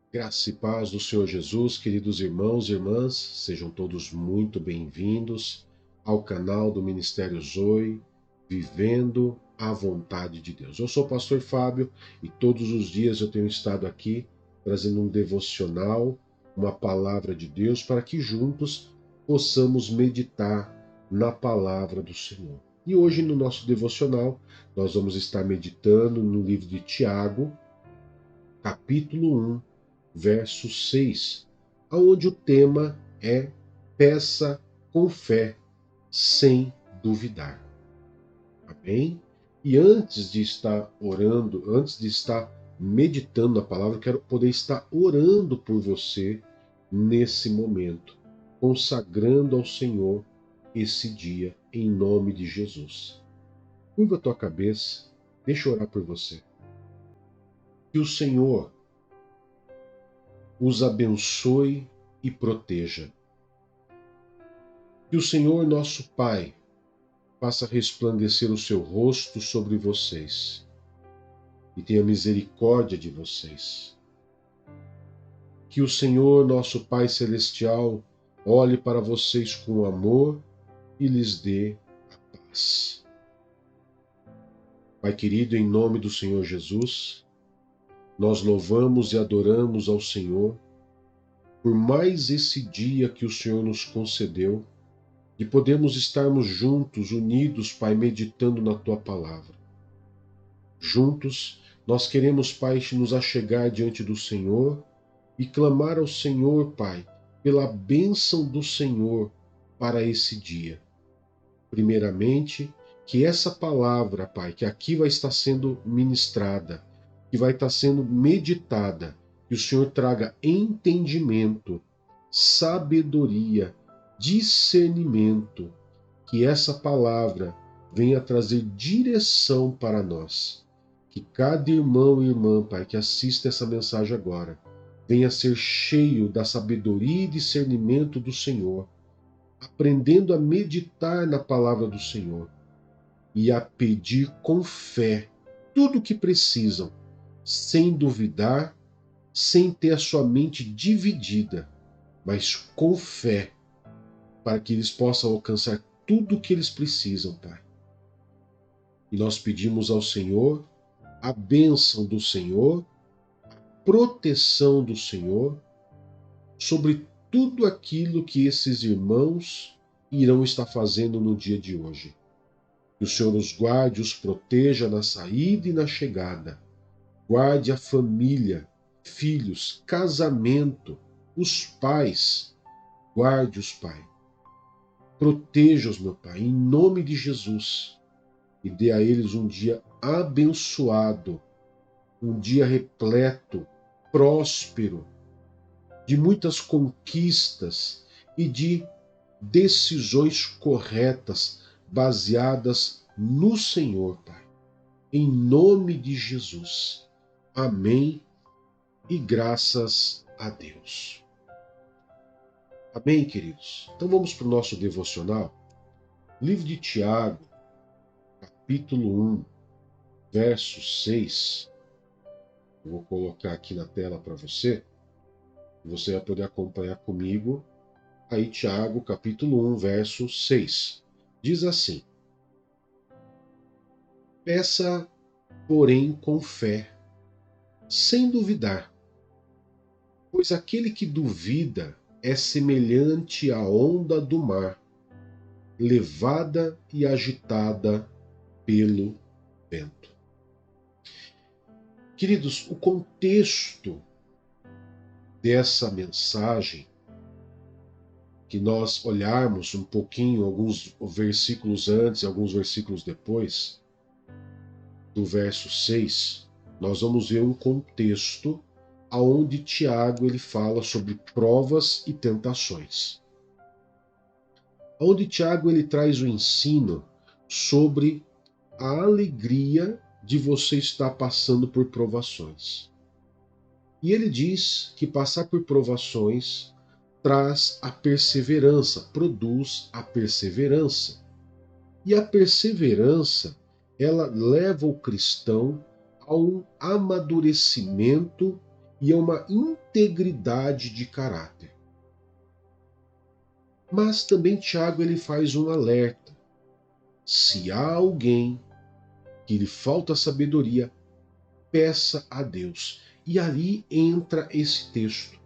Graça e paz do Senhor Jesus, queridos irmãos e irmãs, sejam todos muito bem-vindos ao canal do Ministério Zoe, Vivendo a Vontade de Deus. Eu sou o pastor Fábio e todos os dias eu tenho estado aqui trazendo um devocional, uma palavra de Deus, para que juntos possamos meditar na palavra do Senhor. E hoje no nosso devocional nós vamos estar meditando no livro de Tiago, capítulo 1, verso 6, aonde o tema é peça com fé, sem duvidar. Amém? E antes de estar orando, antes de estar meditando na palavra, eu quero poder estar orando por você nesse momento, consagrando ao Senhor esse dia em nome de Jesus. Curva a tua cabeça, deixa eu orar por você. Que o Senhor os abençoe e proteja. Que o Senhor nosso Pai faça resplandecer o seu rosto sobre vocês e tenha misericórdia de vocês. Que o Senhor nosso Pai Celestial olhe para vocês com amor e lhes dê a paz. Pai querido, em nome do Senhor Jesus, nós louvamos e adoramos ao Senhor por mais esse dia que o Senhor nos concedeu, de podermos estarmos juntos, unidos, Pai, meditando na Tua palavra. Juntos, nós queremos, Pai, nos achegar diante do Senhor e clamar ao Senhor, Pai, pela bênção do Senhor para esse dia. Primeiramente, que essa palavra, Pai, que aqui vai estar sendo ministrada, que vai estar sendo meditada, que o Senhor traga entendimento, sabedoria, discernimento, que essa palavra venha trazer direção para nós. Que cada irmão e irmã, Pai, que assista essa mensagem agora, venha ser cheio da sabedoria e discernimento do Senhor, aprendendo a meditar na palavra do Senhor e a pedir com fé tudo o que precisam, sem duvidar, sem ter a sua mente dividida, mas com fé, para que eles possam alcançar tudo o que eles precisam, Pai. E nós pedimos ao Senhor a bênção do Senhor, a proteção do Senhor sobre tudo aquilo que esses irmãos irão estar fazendo no dia de hoje. Que o Senhor os guarde, os proteja na saída e na chegada. Guarde a família, filhos, casamento, os pais. Guarde-os, Pai. Proteja-os, meu Pai, em nome de Jesus. E dê a eles um dia abençoado, um dia repleto, próspero, de muitas conquistas e de decisões corretas, baseadas no Senhor, Pai. Em nome de Jesus. Amém e graças a Deus. Amém, queridos? Então vamos para o nosso devocional. Livro de Tiago, capítulo 1, verso 6. Eu vou colocar aqui na tela para você. Você vai poder acompanhar comigo. Aí, Tiago, capítulo 1, verso 6. Diz assim: Peça, porém, com fé, sem duvidar, pois aquele que duvida é semelhante à onda do mar, levada e agitada pelo vento. Queridos, o contexto dessa mensagem, que nós olharmos um pouquinho, alguns versículos antes e alguns versículos depois, do verso 6, nós vamos ver um contexto aonde Tiago ele fala sobre provas e tentações. Onde Tiago ele traz o ensino sobre a alegria de você estar passando por provações. E ele diz que passar por provações traz a perseverança, produz a perseverança. E a perseverança, ela leva o cristão a um amadurecimento e a uma integridade de caráter. Mas também Tiago ele faz um alerta. Se há alguém que lhe falta sabedoria, peça a Deus. E ali entra esse texto.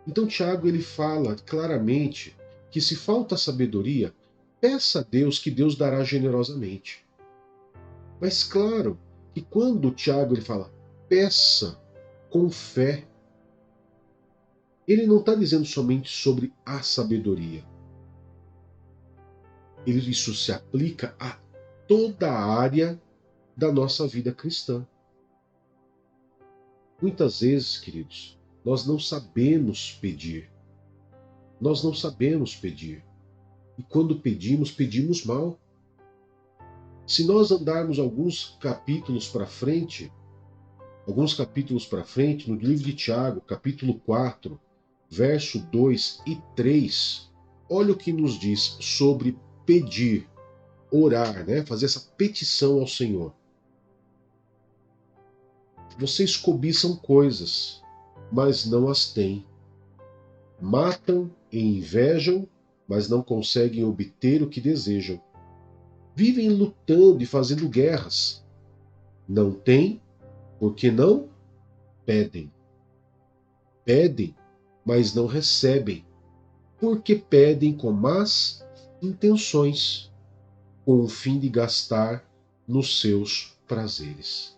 Então Tiago ele fala claramente que se falta sabedoria, peça a Deus que Deus dará generosamente. Mas claro que quando Tiago ele fala peça com fé, ele não está dizendo somente sobre a sabedoria. Isso se aplica a toda a área da nossa vida cristã. Muitas vezes, queridos, nós não sabemos pedir. Nós não sabemos pedir. E quando pedimos, pedimos mal. Se nós andarmos alguns capítulos para frente, no livro de Tiago, capítulo 4, verso 2 e 3, olha o que nos diz sobre pedir, orar, né? Fazer essa petição ao Senhor. Vocês cobiçam coisas, mas não as têm. Matam e invejam, mas não conseguem obter o que desejam. Vivem lutando e fazendo guerras. Não têm, porque não pedem. Pedem, mas não recebem, porque pedem com más intenções, com o fim de gastar nos seus prazeres.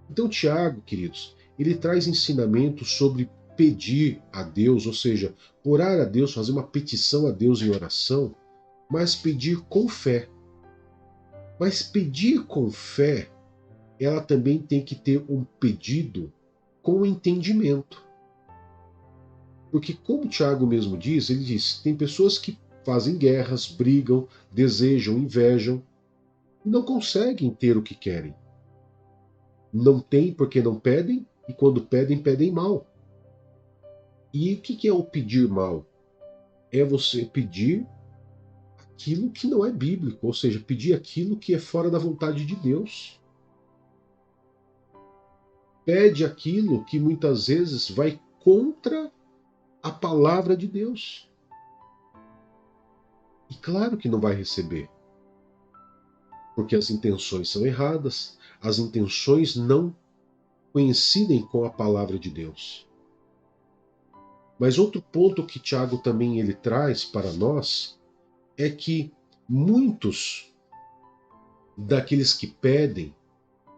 Então, Tiago, queridos, ele traz ensinamentos sobre pedir a Deus, ou seja, orar a Deus, fazer uma petição a Deus em oração, mas pedir com fé. Mas pedir com fé, ela também tem que ter um pedido com entendimento. Porque, como o Tiago mesmo diz, ele diz: tem pessoas que fazem guerras, brigam, desejam, invejam, e não conseguem ter o que querem. Não têm porque não pedem, e quando pedem, pedem mal. E o que é o pedir mal? É você pedir aquilo que não é bíblico, ou seja, pedir aquilo que é fora da vontade de Deus. Pede aquilo que muitas vezes vai contra a palavra de Deus. E claro que não vai receber, porque as intenções são erradas, as intenções não coincidem com a palavra de Deus. Mas outro ponto que Tiago também ele traz para nós é que muitos daqueles que pedem,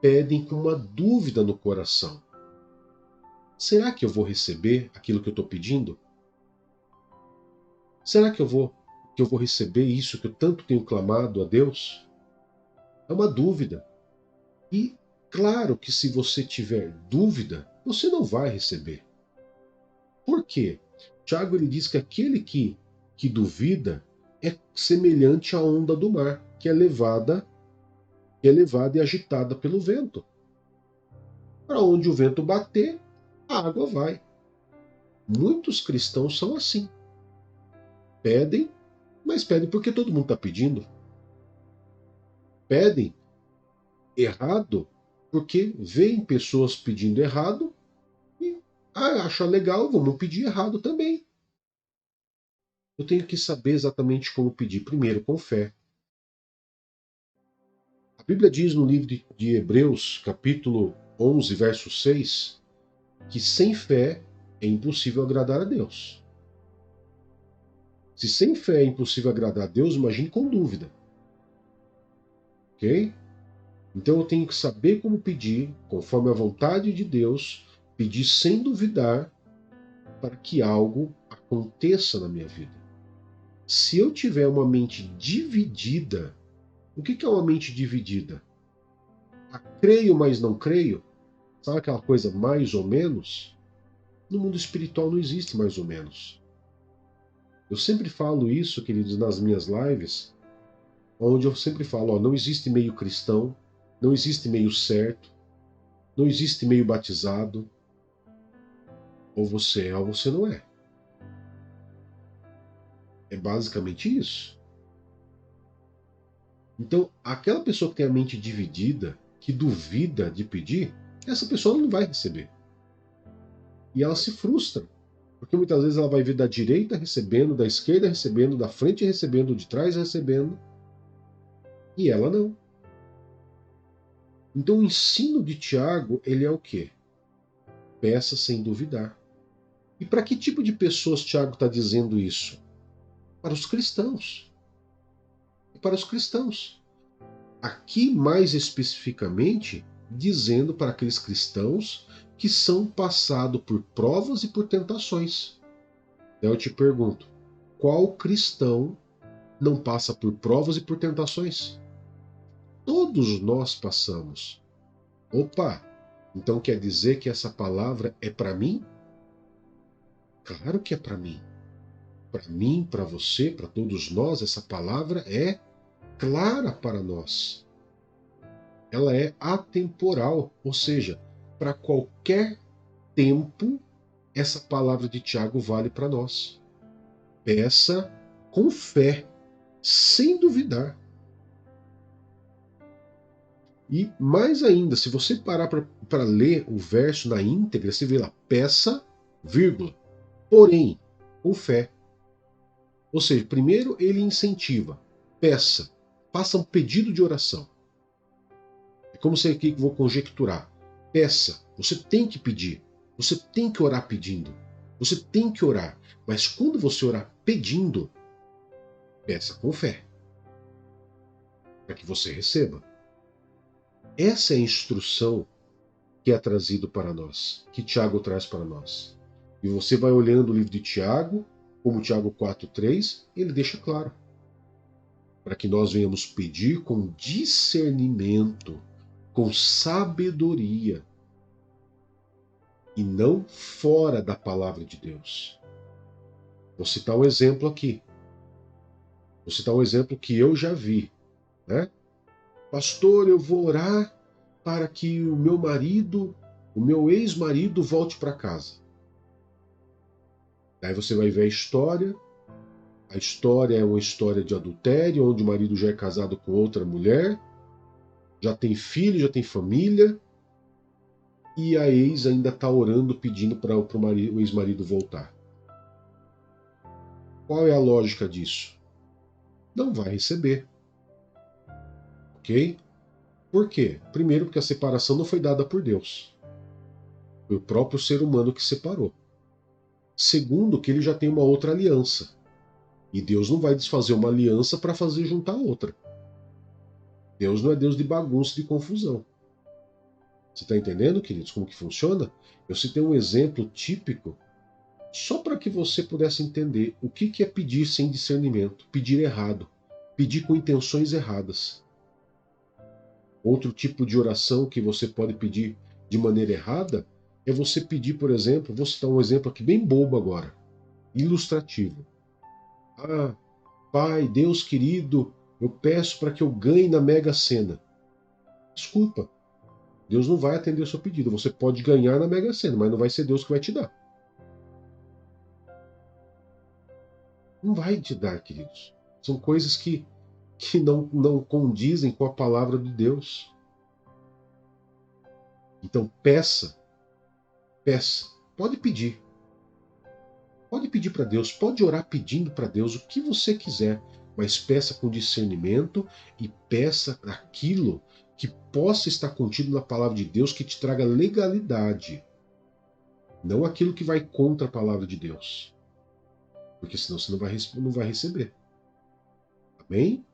pedem com uma dúvida no coração. Será que eu vou receber aquilo que eu estou pedindo? Será que eu vou receber isso que eu tanto tenho clamado a Deus? É uma dúvida. E claro que se você tiver dúvida, você não vai receber. Por quê? Tiago ele diz que aquele que duvida é semelhante à onda do mar, que é levada e agitada pelo vento. Para onde o vento bater, a água vai. Muitos cristãos são assim. Pedem, mas pedem porque todo mundo está pedindo. Pedem errado porque veem pessoas pedindo errado e acha legal, vamos pedir errado também. Eu tenho que saber exatamente como pedir. Primeiro, com fé. A Bíblia diz no livro de Hebreus, capítulo 11, verso 6, que sem fé é impossível agradar a Deus. Se sem fé é impossível agradar a Deus, imagine com dúvida. Ok? Então eu tenho que saber como pedir, conforme a vontade de Deus, pedir sem duvidar, para que algo aconteça na minha vida. Se eu tiver uma mente dividida, o que é uma mente dividida? Creio, mas não creio? Sabe aquela coisa mais ou menos? No mundo espiritual não existe mais ou menos. Eu sempre falo isso, queridos, nas minhas lives, onde eu sempre falo, ó, não existe meio cristão, não existe meio certo, não existe meio batizado, ou você é ou você não é. É basicamente isso. Então, aquela pessoa que tem a mente dividida, que duvida de pedir, essa pessoa não vai receber. E ela se frustra, porque muitas vezes ela vai ver da direita recebendo, da esquerda recebendo, da frente recebendo, de trás recebendo, e ela não. Então o ensino de Tiago, ele é o quê? Peça sem duvidar. E para que tipo de pessoas Tiago está dizendo isso? Para os cristãos. Para os cristãos. Aqui, mais especificamente, dizendo para aqueles cristãos que são passados por provas e por tentações. Então eu te pergunto, qual cristão não passa por provas e por tentações? Todos nós passamos. Opa, então quer dizer que essa palavra é para mim? Claro que é para mim. Para mim, para você, para todos nós, essa palavra é clara para nós. Ela é atemporal, ou seja, para qualquer tempo, essa palavra de Tiago vale para nós. Peça com fé, sem duvidar. E mais ainda, se você parar para ler o verso na íntegra, você vê lá, peça, vírgula, porém, com fé. Ou seja, primeiro ele incentiva, peça, faça um pedido de oração. É como se aqui vou conjecturar. Peça, você tem que pedir, você tem que orar pedindo, você tem que orar. Mas quando você orar pedindo, peça com fé, para que você receba. Essa é a instrução que é trazido para nós, que Tiago traz para nós. E você vai olhando o livro de Tiago, como Tiago 4,3, ele deixa claro. Para que nós venhamos pedir com discernimento, com sabedoria, e não fora da palavra de Deus. Vou citar um exemplo aqui. Vou citar um exemplo que eu já vi, né? Pastor, eu vou orar para que o meu marido, o meu ex-marido, volte para casa. Daí você vai ver a história. A história é uma história de adultério, onde o marido já é casado com outra mulher, já tem filho, já tem família, e a ex ainda está orando, pedindo para o ex-marido voltar. Qual é a lógica disso? Não vai receber. Ok? Por quê? Primeiro, porque a separação não foi dada por Deus. Foi o próprio ser humano que separou. Segundo, que ele já tem uma outra aliança. E Deus não vai desfazer uma aliança para fazer juntar outra. Deus não é Deus de bagunça e de confusão. Você está entendendo, queridos, como que funciona? Eu citei um exemplo típico só para que você pudesse entender o que é pedir sem discernimento, pedir errado, pedir com intenções erradas. Outro tipo de oração que você pode pedir de maneira errada é você pedir, por exemplo, vou citar um exemplo aqui bem bobo agora, ilustrativo. Ah, Pai, Deus querido, eu peço para que eu ganhe na Mega Sena. Desculpa, Deus não vai atender o seu pedido. Você pode ganhar na Mega Sena, mas não vai ser Deus que vai te dar. Não vai te dar, queridos. São coisas que não condizem com a palavra de Deus. Então peça, peça. Pode pedir. Pode pedir para Deus, pode orar pedindo para Deus o que você quiser, mas peça com discernimento e peça aquilo que possa estar contido na palavra de Deus que te traga legalidade. Não aquilo que vai contra a palavra de Deus. Porque senão você não vai receber. Amém?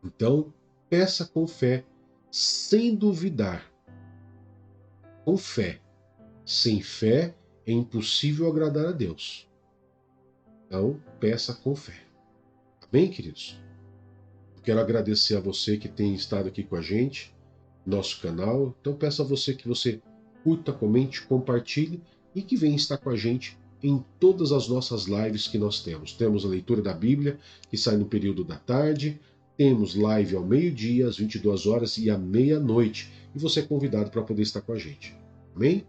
Então, peça com fé, sem duvidar. Com fé. Sem fé é impossível agradar a Deus. Então, peça com fé. Amém, queridos? Quero agradecer a você que tem estado aqui com a gente, nosso canal. Então, peço a você que você curta, comente, compartilhe e que venha estar com a gente em todas as nossas lives que nós temos. Temos a leitura da Bíblia, que sai no período da tarde. Temos live ao meio-dia, às 22 horas e à meia-noite. E você é convidado para poder estar com a gente. Amém?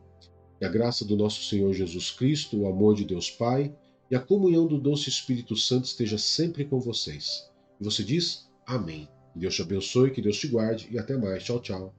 Que a graça do nosso Senhor Jesus Cristo, o amor de Deus Pai e a comunhão do doce Espírito Santo esteja sempre com vocês. E você diz amém. Que Deus te abençoe, que Deus te guarde e até mais. Tchau, tchau.